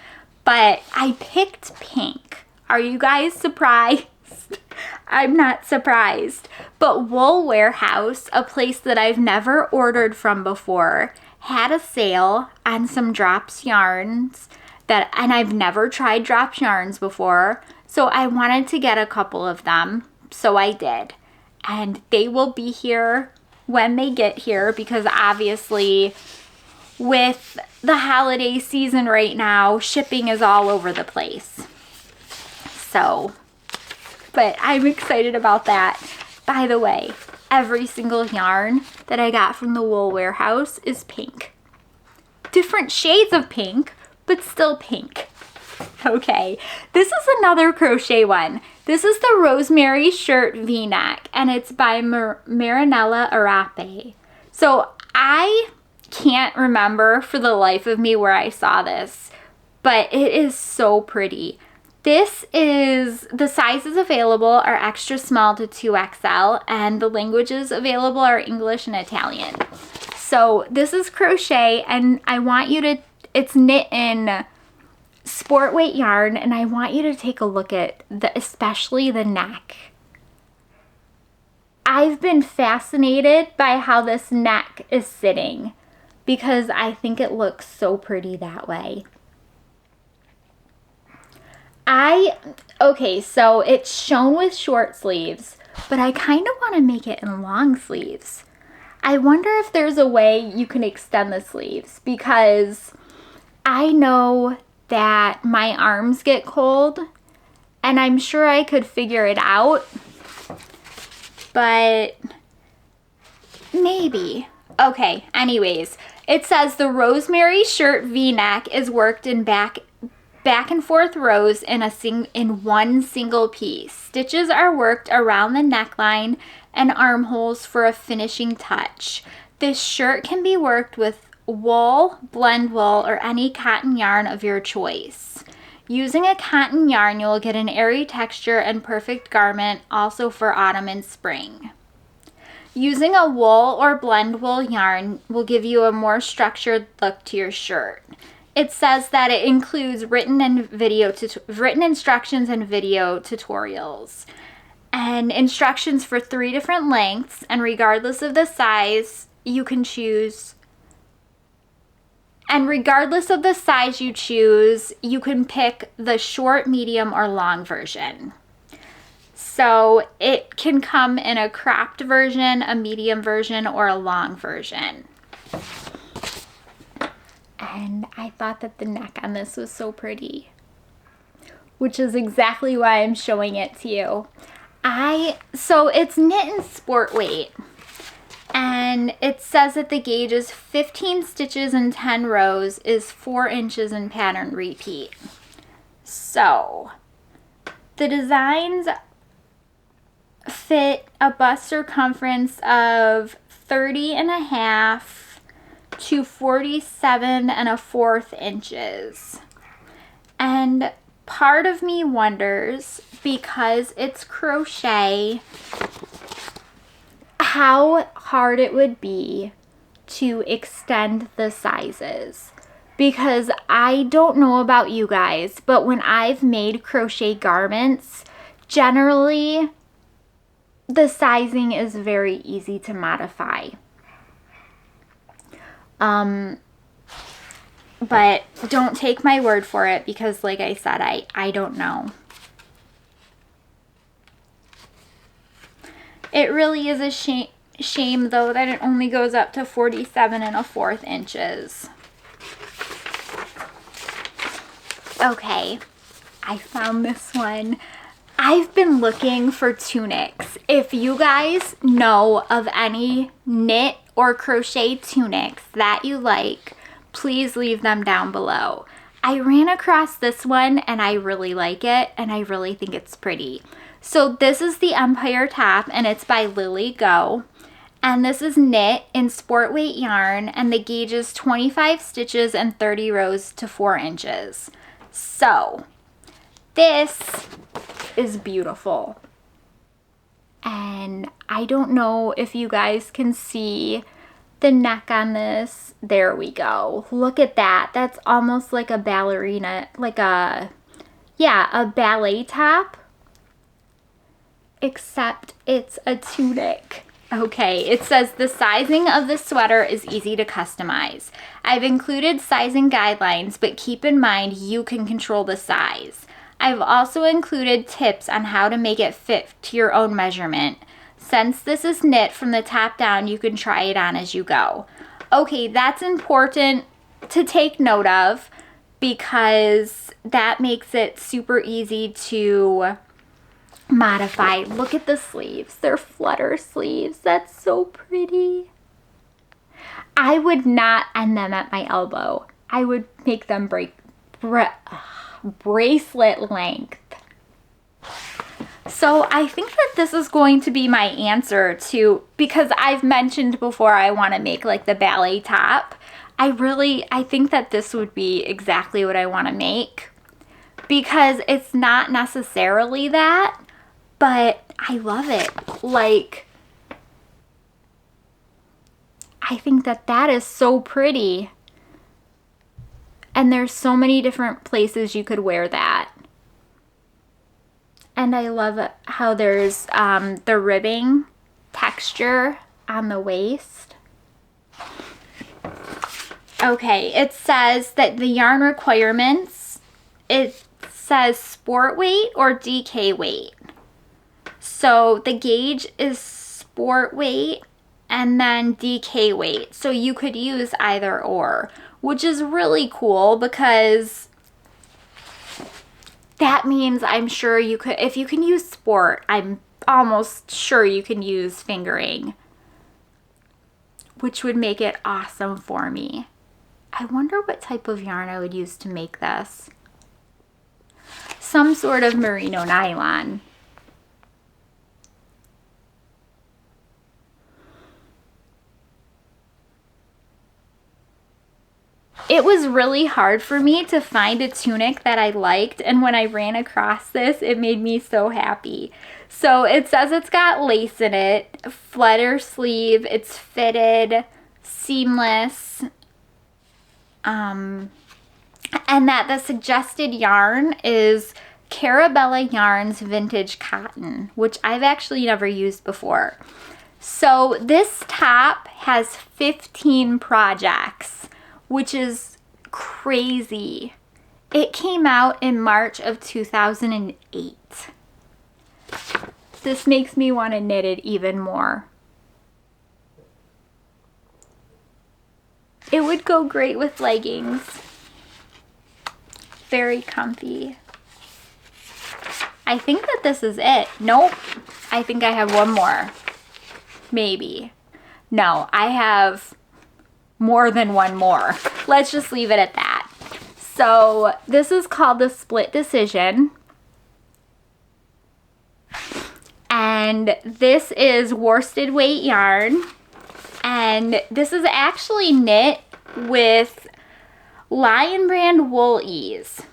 But I picked pink. Are you guys surprised? I'm not surprised. But Wool Warehouse, a place that I've never ordered from before, had a sale on some drops yarns and I've never tried drops yarns before, so I wanted to get a couple of them, so I did. And they will be here when they get here, because obviously with the holiday season right now, shipping is all over the place. So, but I'm excited about that. By the way, every single yarn that I got from the Wool Warehouse is pink. Different shades of pink, but still pink. Okay, this is another crochet one. This is the Rosemary Shirt V-neck, and it's by Marinella Arape. So I can't remember for the life of me where I saw this, but it is so pretty. This is, the sizes available are extra small to 2XL, and the languages available are English and Italian. So this is crochet, and I want you to, it's knit in sport weight yarn, and I want you to take a look at especially the neck. I've been fascinated by how this neck is sitting because I think it looks so pretty that way. Okay, so it's shown with short sleeves, but I kind of want to make it in long sleeves. I wonder if there's a way you can extend the sleeves, because I know that my arms get cold, and I'm sure I could figure it out, but maybe. Okay, anyways, it says the Rosemary Shirt V-neck is worked in back and forth rows in one single piece. Stitches are worked around the neckline and armholes for a finishing touch. This shirt can be worked with wool, blend wool, or any cotton yarn of your choice. Using a cotton yarn, you will get an airy texture and perfect garment, also for autumn and spring. Using a wool or blend wool yarn will give you a more structured look to your shirt. It says that it includes written instructions and video tutorials, and instructions for 3 different lengths, and regardless of the size you can choose. And regardless of the size you choose, you can pick the short, medium, or long version. So it can come in a cropped version, a medium version, or a long version. And I thought that the neck on this was so pretty, which is exactly why I'm showing it to you. So it's knit in sport weight, and it says that the gauge is 15 stitches and 10 rows is 4 inches in pattern repeat. So the designs fit a bust circumference of 30.5 to 47.25 inches. And part of me wonders, because it's crochet, how hard it would be to extend the sizes. Because I don't know about you guys, but when I've made crochet garments, generally the sizing is very easy to modify. But don't take my word for it, because like I said, I don't know. It really is a shame though that it only goes up to 47.25 inches. Okay, I found this one. I've been looking for tunics. If you guys know of any knit or crochet tunics that you like, please leave them down below. I ran across this one and I really like it, and I really think it's pretty. So this is the Empire top, and it's by Lily Go. And this is knit in sport weight yarn, and the gauge is 25 stitches and 30 rows to 4 inches. So this is beautiful. And I don't know if you guys can see the neck on this. There we go. Look at that. That's almost like a ballerina, like a ballet top, except it's a tunic. Okay, it says the sizing of the sweater is easy to customize. I've included sizing guidelines, but keep in mind you can control the size. I've also included tips on how to make it fit to your own measurement. Since this is knit from the top down, you can try it on as you go. Okay, that's important to take note of because that makes it super easy to modify. Look at the sleeves. They're flutter sleeves. That's so pretty. I would not end them at my elbow. I would make them bracelet length. So I think that this is going to be my answer to, because I've mentioned before I want to make like the ballet top. I think that this would be exactly what I want to make because it's not necessarily that, but I love it. Like, I think that that is so pretty. And there's so many different places you could wear that. And I love how there's the ribbing texture on the waist. Okay, it says that the yarn requirements, it says sport weight or DK weight. So the gauge is sport weight and then DK weight. So you could use either or, which is really cool because that means I'm sure you could, if you can use sport, I'm almost sure you can use fingering, which would make it awesome for me. I wonder what type of yarn I would use to make this. Some sort of merino nylon. It was really hard for me to find a tunic that I liked, and when I ran across this, it made me so happy. So it says it's got lace in it, flutter sleeve, it's fitted, seamless, and that the suggested yarn is Carabella Yarns Vintage Cotton, which I've actually never used before. So this top has 15 projects, which is crazy. It came out in March of 2008. This makes me want to knit it even more. It would go great with leggings. Very comfy. I think that this is it. Nope. I think I have one more. Maybe. No, I have more than one more. Let's just leave it at that. So this is called the Split Decision. And this is worsted weight yarn. And this is actually knit with Lion Brand Wool Ease,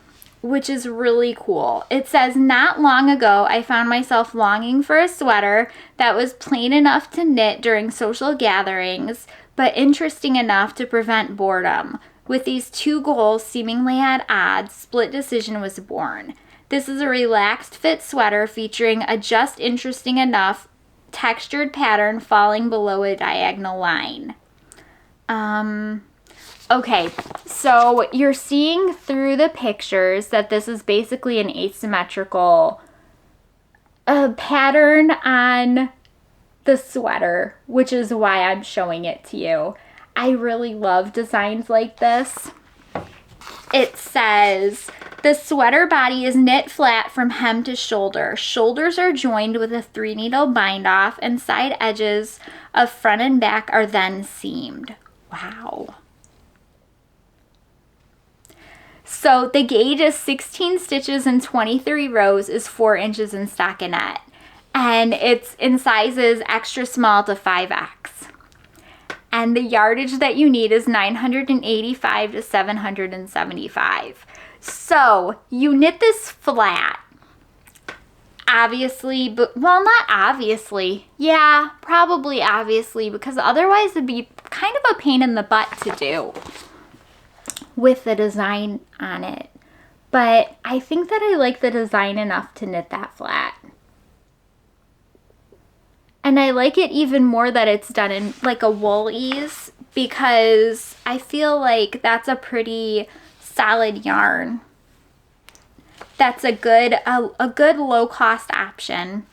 which is really cool. It says, not long ago, I found myself longing for a sweater that was plain enough to knit during social gatherings, but interesting enough to prevent boredom. With these two goals seemingly at odds, Split Decision was born. This is a relaxed fit sweater featuring a just interesting enough textured pattern falling below a diagonal line. Okay, so you're seeing through the pictures that this is basically an asymmetrical pattern on the sweater, which is why I'm showing it to you. I really love designs like this. It says, the sweater body is knit flat from hem to shoulder. Shoulders are joined with a 3-needle bind off and side edges of front and back are then seamed. Wow. So the gauge is 16 stitches and 23 rows is 4 inches in stockinette. And it's in sizes extra small to 5X. And the yardage that you need is 985 to 775. So you knit this flat, obviously, but well, not obviously. Yeah, probably obviously, because otherwise it'd be kind of a pain in the butt to do with the design on it. But I think that I like the design enough to knit that flat. And I like it even more that it's done in like a wool ease, because I feel like that's a pretty solid yarn. That's a good low cost option.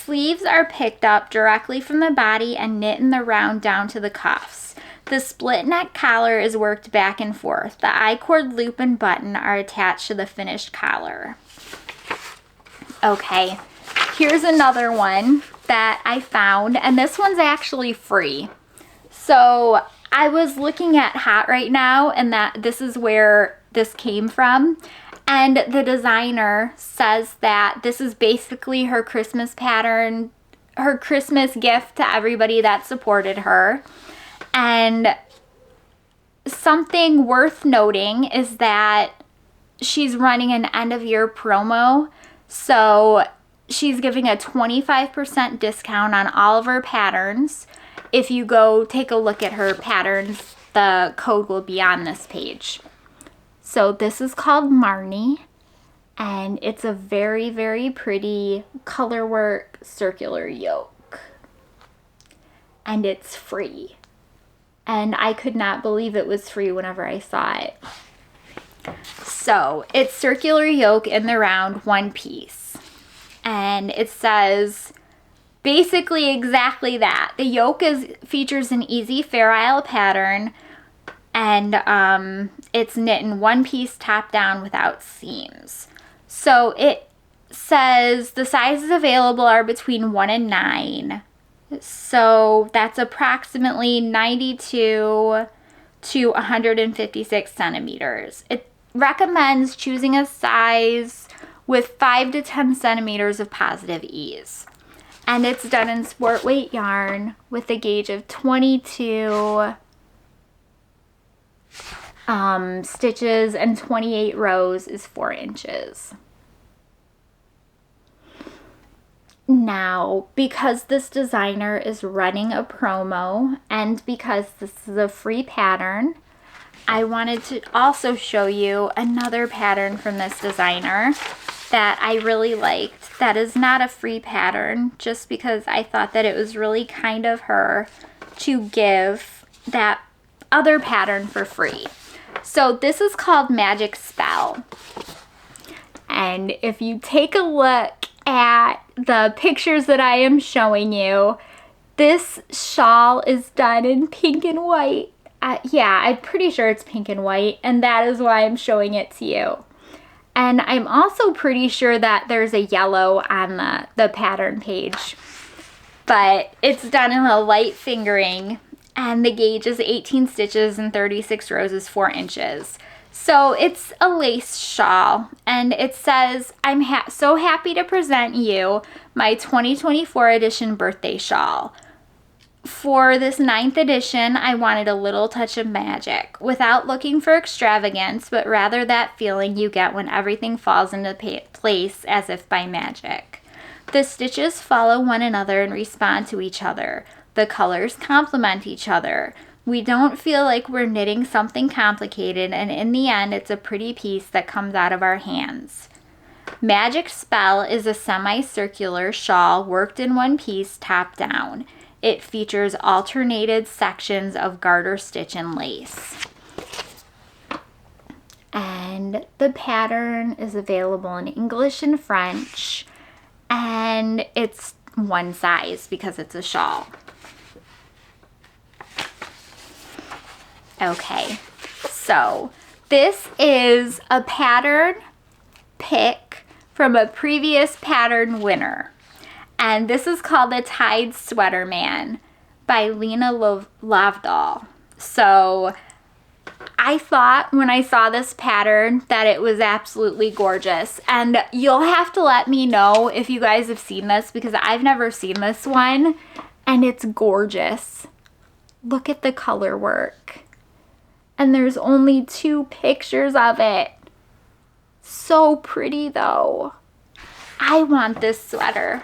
sleeves are picked up directly from the body and knit in the round down to the cuffs. The split neck collar is worked back and forth. The I-cord loop and button are attached to the finished collar. Okay, here's another one that I found, and this one's actually free. So I was looking at Hot right now, and this is where this came from. And the designer says that this is basically her Christmas pattern, her Christmas gift to everybody that supported her. And something worth noting is that she's running an end of year promo. So she's giving a 25% discount on all of her patterns. If you go take a look at her patterns, the code will be on this page. So this is called Marnie, and it's a very, very pretty colorwork circular yoke. And it's free. And I could not believe it was free whenever I saw it. So it's circular yoke in the round, one piece. And it says basically exactly that. The yoke features an easy Fair Isle pattern, and it's knit in one piece top down without seams. So it says the sizes available are between 1 and 9. So that's approximately 92 to 156 centimeters. It recommends choosing a size with 5 to 10 centimeters of positive ease. And it's done in sport weight yarn with a gauge of 22 stitches, and 28 rows is 4 inches. Now, because this designer is running a promo and because this is a free pattern, I wanted to also show you another pattern from this designer that I really liked. That is not a free pattern, just because I thought that it was really kind of her to give that other pattern for free. So this is called Magic Spell. And if you take a look at the pictures that I am showing you, this shawl is done in pink and white. Yeah, I'm pretty sure it's pink and white, and that is why I'm showing it to you. And I'm also pretty sure that there's a yellow on the pattern page. But it's done in a light fingering, and the gauge is 18 stitches and 36 rows is 4 inches. So it's a lace shawl, and it says, I'm so happy to present you my 2024 edition birthday shawl. For this 9th edition, I wanted a little touch of magic, without looking for extravagance, but rather that feeling you get when everything falls into place as if by magic. The stitches follow one another and respond to each other. The colors complement each other. We don't feel like we're knitting something complicated, and in the end, it's a pretty piece that comes out of our hands. Magic Spell is a semicircular shawl worked in one piece top down. It features alternated sections of garter stitch and lace. And the pattern is available in English and French, and it's one size because it's a shawl. Okay, so this is a pattern pick from a previous pattern winner. And this is called the Tide Sweater Man by Lena Lovedahl. So I thought when I saw this pattern that it was absolutely gorgeous. And you'll have to let me know if you guys have seen this, because I've never seen this one. And it's gorgeous. Look at the color work. And there's only 2 pictures of it. So pretty though. I want this sweater.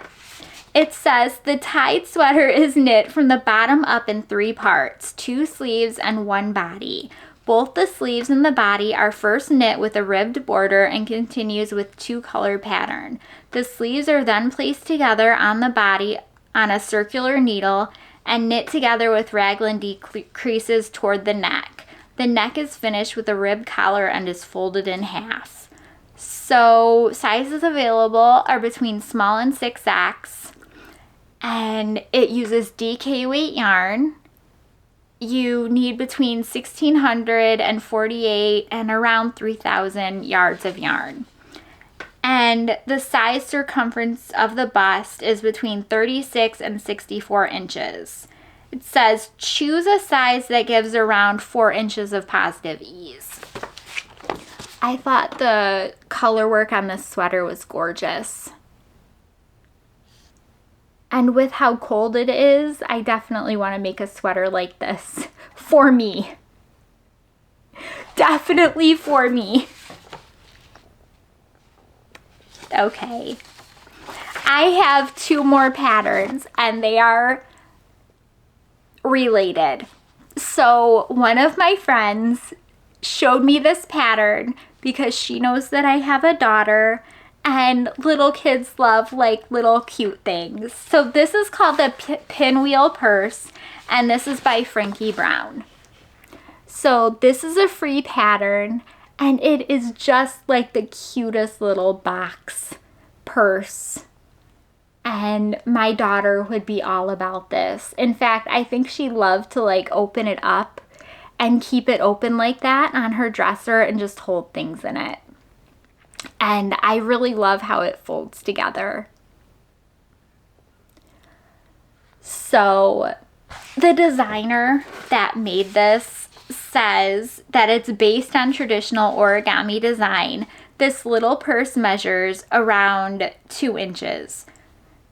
It says the Tide sweater is knit from the bottom up in 3 parts, 2 sleeves and 1 body. Both the sleeves and the body are first knit with a ribbed border and continues with 2-color pattern. The sleeves are then placed together on the body on a circular needle and knit together with raglan decreases toward the neck. The neck is finished with a ribbed collar and is folded in half. So sizes available are between small and 6X. and it uses DK weight yarn. You need between 1,648 and around 3,000 yards of yarn. And the size circumference of the bust is between 36 and 64 inches. It says choose a size that gives around 4 inches of positive ease. I thought the color work on this sweater was gorgeous. And with how cold it is, I definitely want to make a sweater like this for me. Definitely for me. Okay. I have 2 more patterns and they are related. So one of my friends showed me this pattern because she knows that I have a daughter and little kids love like little cute things. So this is called the Pinwheel Purse and this is by Frankie Brown. So this is a free pattern and it is just like the cutest little box purse. And my daughter would be all about this. In fact, I think she loved to like open it up and keep it open like that on her dresser and just hold things in it. And I really love how it folds together. So the designer that made this says that it's based on traditional origami design. This little purse measures around 2 inches.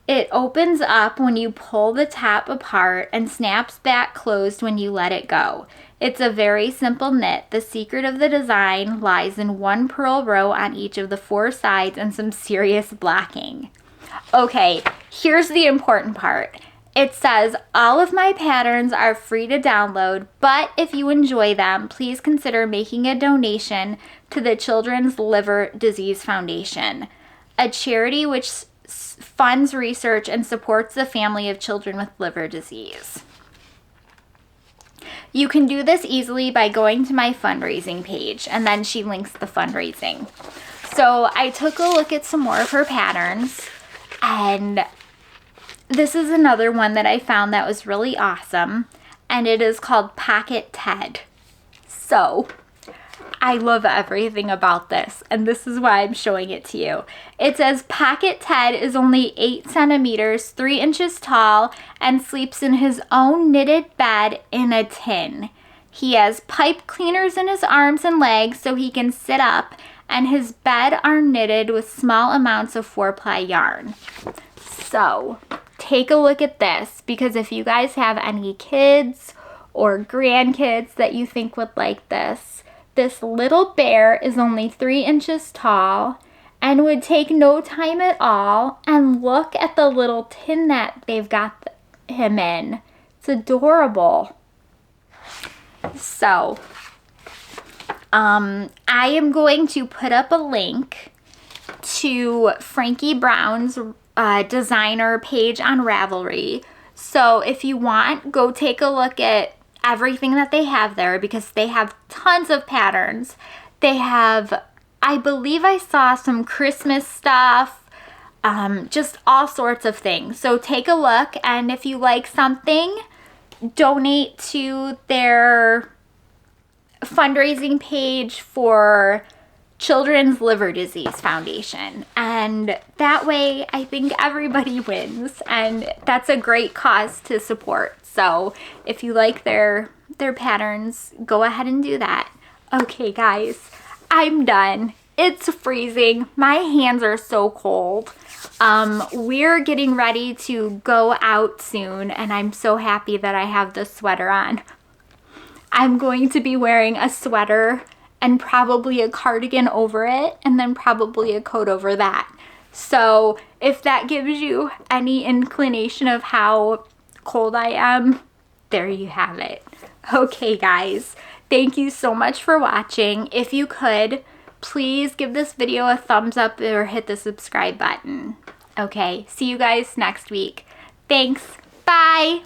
It opens up when you pull the top apart and snaps back closed when you let it go. It's a very simple knit. The secret of the design lies in 1 purl row on each of the 4 sides and some serious blocking. Okay, here's the important part. It says, all of my patterns are free to download, but if you enjoy them, please consider making a donation to the Children's Liver Disease Foundation, a charity which funds research and supports the family of children with liver disease. You can do this easily by going to my fundraising page, and then she links the fundraising. So I took a look at some more of her patterns, and this is another one that I found that was really awesome, and it is called Pocket Ted. So I love everything about this, and this is why I'm showing it to you. It says Pocket Ted is only 8 centimeters, 3 inches tall, and sleeps in his own knitted bed in a tin. He has pipe cleaners in his arms and legs so he can sit up, and his bed are knitted with small amounts of 4-ply yarn. So take a look at this, because if you guys have any kids or grandkids that you think would like this, this little bear is only 3 inches tall and would take no time at all. And look at the little tin that they've got him in. It's adorable. So, I am going to put up a link to Frankie Brown's designer page on Ravelry. So if you want, go take a look at everything that they have there, because they have tons of patterns. They have, I believe I saw some Christmas stuff, just all sorts of things. So take a look, and if you like something, donate to their fundraising page for Children's Liver Disease Foundation, and that way I think everybody wins, and that's a great cause to support. So if you like their patterns, go ahead and do that. Okay guys, I'm done. It's freezing. My hands are so cold. We're getting ready to go out soon, and I'm so happy that I have this sweater on. I'm going to be wearing a sweater and probably a cardigan over it, and then probably a coat over that. So if that gives you any inclination of how cold I am, there you have it. Okay guys, thank you so much for watching. If you could, please give this video a thumbs up or hit the subscribe button. Okay, see you guys next week. Thanks, bye!